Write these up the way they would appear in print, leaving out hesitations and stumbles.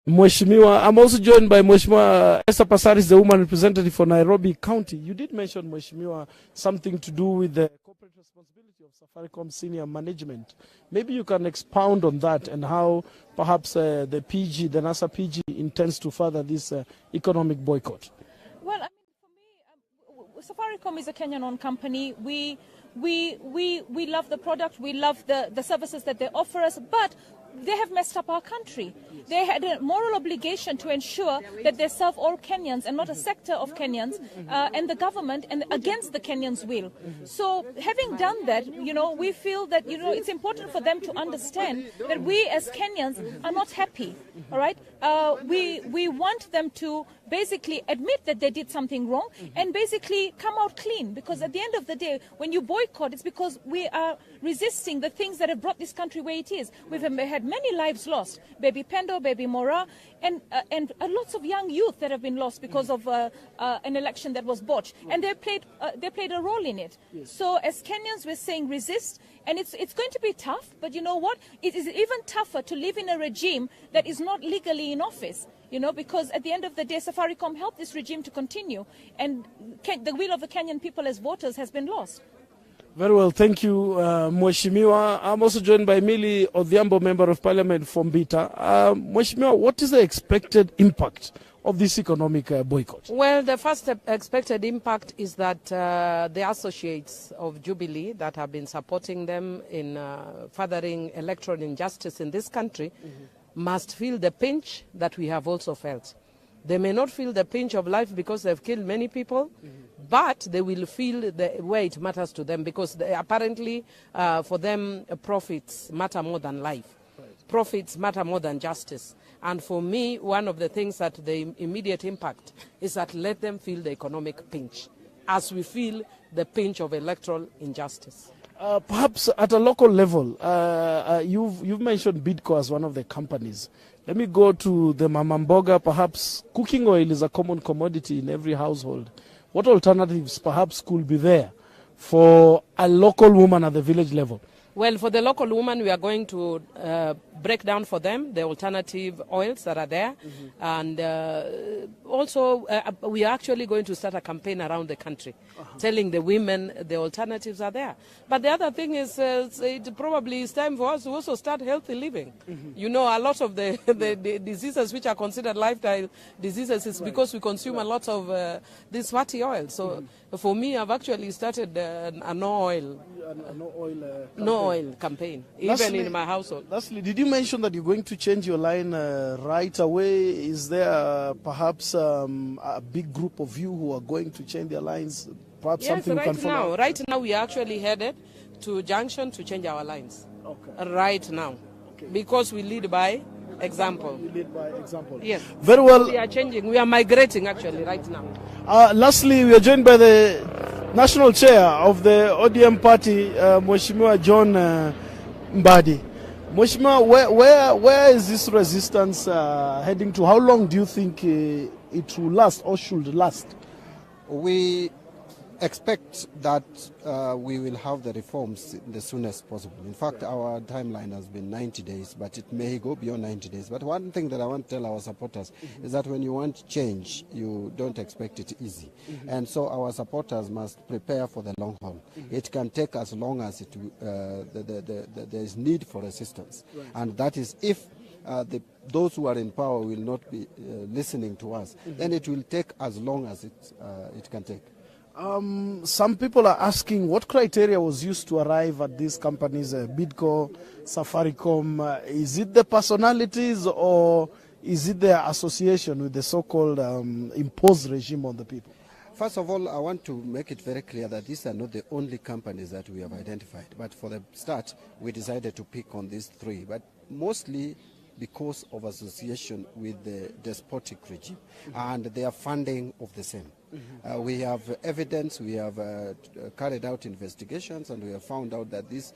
Mheshimiwa, I'm also joined by Mheshimiwa Esther Passaris, the woman representative for Nairobi County. You did mention, Mheshimiwa, something to do with the corporate responsibility of Safaricom senior management. Maybe you can expound on that and how perhaps the NASA PG intends to further this economic boycott. Well, I mean, for me, Safaricom is a Kenyan-owned company. We love the product. We love the services that they offer us, but they have messed up our country. Yes. They had a moral obligation to ensure that they serve all Kenyans and not a sector of Kenyans and the government and against the Kenyans' will. So having done that, we feel that, it's important for them to understand that we as Kenyans are not happy, all right? We want them to basically admit that they did something wrong and basically come out clean, because at the end of the day, when you boycott, it's because we are resisting the things that have brought this country where it is. We've had many lives lost, baby Pendo, baby Mora, and lots of young youth that have been lost because of an election that was botched, and they played a role in it. Yes. So as Kenyans, we're saying resist, and it's going to be tough, but you know what? It is even tougher to live in a regime that is not legally in office. Because at the end of the day, Safaricom helped this regime to continue, and the will of the Kenyan people as voters has been lost. Very well, thank you, Mheshimiwa. I'm also joined by Millie Odhiambo, Member of Parliament from Bita. Mheshimiwa, what is the expected impact of this economic boycott? Well, the first expected impact is that the associates of Jubilee that have been supporting them in furthering electoral injustice in this country must feel the pinch that we have also felt. They may not feel the pinch of life because they've killed many people, but they will feel the way it matters to them, because apparently for them profits matter more than life. Right. Profits matter more than justice. And for me, one of the things that the immediate impact is that let them feel the economic pinch as we feel the pinch of electoral injustice. Perhaps at a local level, you've mentioned Bidco as one of the companies. Let me go to the Mamamboga. Perhaps cooking oil is a common commodity in every household. What alternatives perhaps could be there for a local woman at the village level? Well, for the local woman, we are going to break down for them the alternative oils that are there. And also, we are actually going to start a campaign around the country, telling the women the alternatives are there. But the other thing is, it probably is time for us to also start healthy living. A lot of the diseases which are considered lifestyle diseases is because we consume a lot of this fatty oil. So for me, I've actually started a no oil campaign, even in my household. Lastly, did you mention that you're going to change your line right away? Is there perhaps a big group of you who are going to change their lines? Perhaps yes, something right we can follow? Right now, we are actually headed to Junction to change our lines. Okay. Right now. Okay. Because we lead by example. We lead by example. Yes. Very well. We are changing. We are migrating actually right now. Lastly, we are joined by the National Chair of the ODM party, Mheshimiwa John Mbadi. Mheshimiwa, where is this resistance heading to? How long do you think it will last or should last? We expect that we will have the reforms the soonest possible. In fact, our timeline has been 90 days, but it may go beyond 90 days. But one thing that I want to tell our supporters is that when you want change, you don't expect it easy. And so our supporters must prepare for the long haul. It can take as long as there is need for resistance. Right. And that is if those who are in power will not be listening to us, then it will take as long as it can take. Some people are asking what criteria was used to arrive at these companies, Bidco, Safaricom. Is it the personalities or is it their association with the so-called imposed regime on the people? First of all, I want to make it very clear that these are not the only companies that we have identified. But for the start, we decided to pick on these three, but mostly because of association with the despotic regime and their funding of the same. We have evidence, we have carried out investigations, and we have found out that these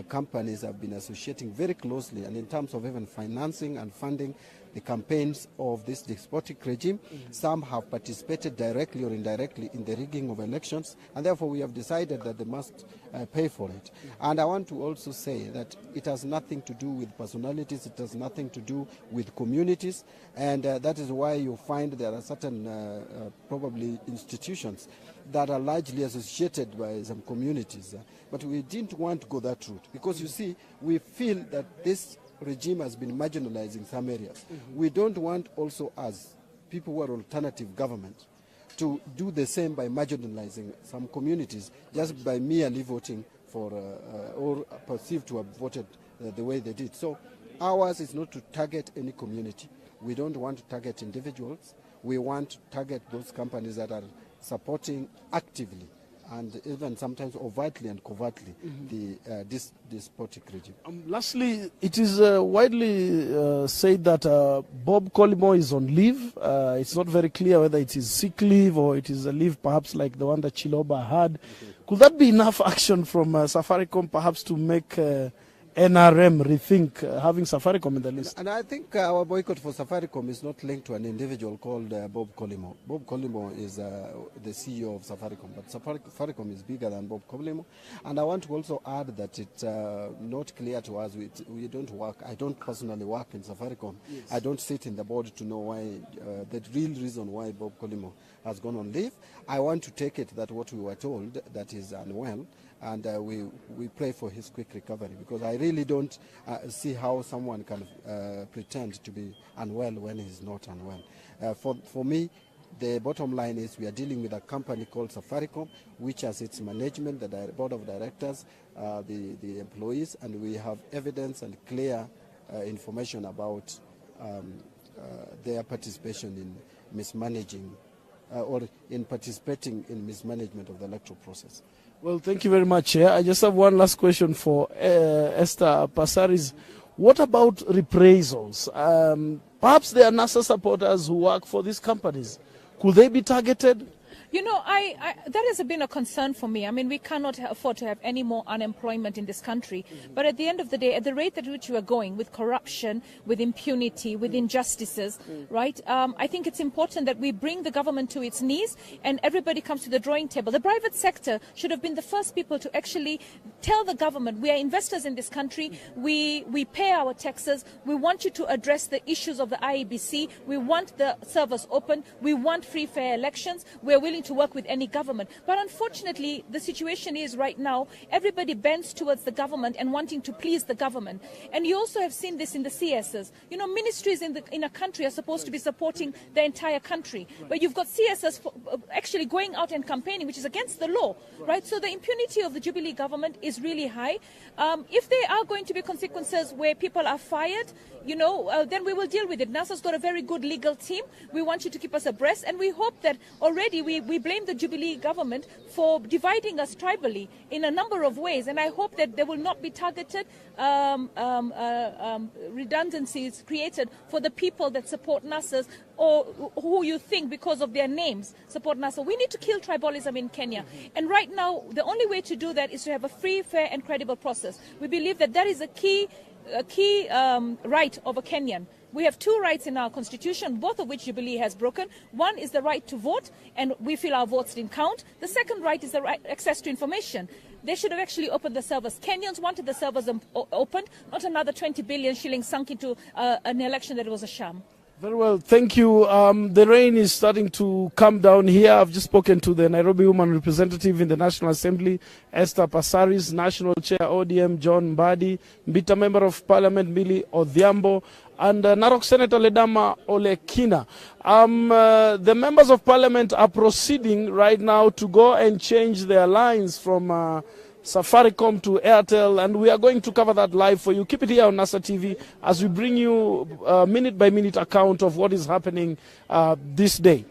companies have been associating very closely, and in terms of even financing and funding, the campaigns of this despotic regime. Some have participated directly or indirectly in the rigging of elections, and therefore we have decided that they must pay for it. And I want to also say that it has nothing to do with personalities, it has nothing to do with communities, and that is why you find there are certain probably institutions that are largely associated by some communities. But we didn't want to go that route because, you see, we feel that this regime has been marginalizing some areas. We don't want also, as people who are alternative government, to do the same by marginalizing some communities just by merely voting for or perceived to have voted the way they did. So ours is not to target any community. We don't want to target individuals. We want to target those companies that are supporting actively and even sometimes overtly and covertly this despotic regime. Lastly, it is widely said that Bob Collymore is on leave. It's not very clear whether it is sick leave or it is a leave perhaps like the one that Chiloba had. Could that be enough action from Safaricom perhaps to make NRM rethink having Safaricom in the list? And I think our boycott for Safaricom is not linked to an individual called Bob Collymore. Bob Collymore is the CEO of Safaricom, but Safaricom is bigger than Bob Collymore. And I want to also add that it's not clear to us, we don't work, I don't personally work in Safaricom. Yes. I don't sit in the board to know why, the real reason why Bob Collymore has gone on leave. I want to take it that what we were told, that he's unwell, and we pray for his quick recovery, because I really don't see how someone can pretend to be unwell when he's not unwell. For me, the bottom line is we are dealing with a company called Safaricom, which has its management, the board of directors, the employees, and we have evidence and clear information about their participation in mismanaging or in participating in mismanagement of the electoral process. Well, thank you very much, Chair. I just have one last question for Esther Passaris. What about reprisals? Perhaps there are NASA supporters who work for these companies. Could they be targeted? You know, that has been a concern for me. I mean, we cannot afford to have any more unemployment in this country. But at the end of the day, at the rate at which we are going with corruption, with impunity, with injustices, right, I think it's important that we bring the government to its knees and everybody comes to the drawing table. The private sector should have been the first people to actually tell the government, we are investors in this country, we pay our taxes, we want you to address the issues of the IEBC, we want the servers open, we want free, fair elections, we are willing to work with any government. But unfortunately, the situation is right now, everybody bends towards the government and wanting to please the government. And you also have seen this in the CSs. You know, ministries in a country are supposed to be supporting the entire country. But you've got CSs actually going out and campaigning, which is against the law, right? So the impunity of the Jubilee government is really high. If there are going to be consequences where people are fired, you know, then we will deal with it. NASA's got a very good legal team. We want you to keep us abreast, and we hope that already we blame the Jubilee government for dividing us tribally in a number of ways, and I hope that there will not be targeted redundancies created for the people that support NASA's or who you think because of their names support NASA. We need to kill tribalism in Kenya, and right now the only way to do that is to have a free, fair and credible process. We believe that that is a key right of a Kenyan. We have two rights in our constitution, both of which Jubilee has broken. One is the right to vote, and we feel our votes didn't count. The second right is the right access to information. They should have actually opened the servers. Kenyans wanted the servers opened, not another 20 billion shillings sunk into an election that was a sham. Very well, thank you. The rain is starting to come down here. I've just spoken to the Nairobi Woman Representative in the National Assembly, Esther Passaris, National Chair ODM, John Mbadi, Mbita Member of Parliament, Millie Odhiambo, and Narok Senator Ledama Olekina. The members of Parliament are proceeding right now to go and change their lines from Safaricom to Airtel, and we are going to cover that live for you. Keep it here on NASA TV as we bring you a minute-by-minute account of what is happening this day.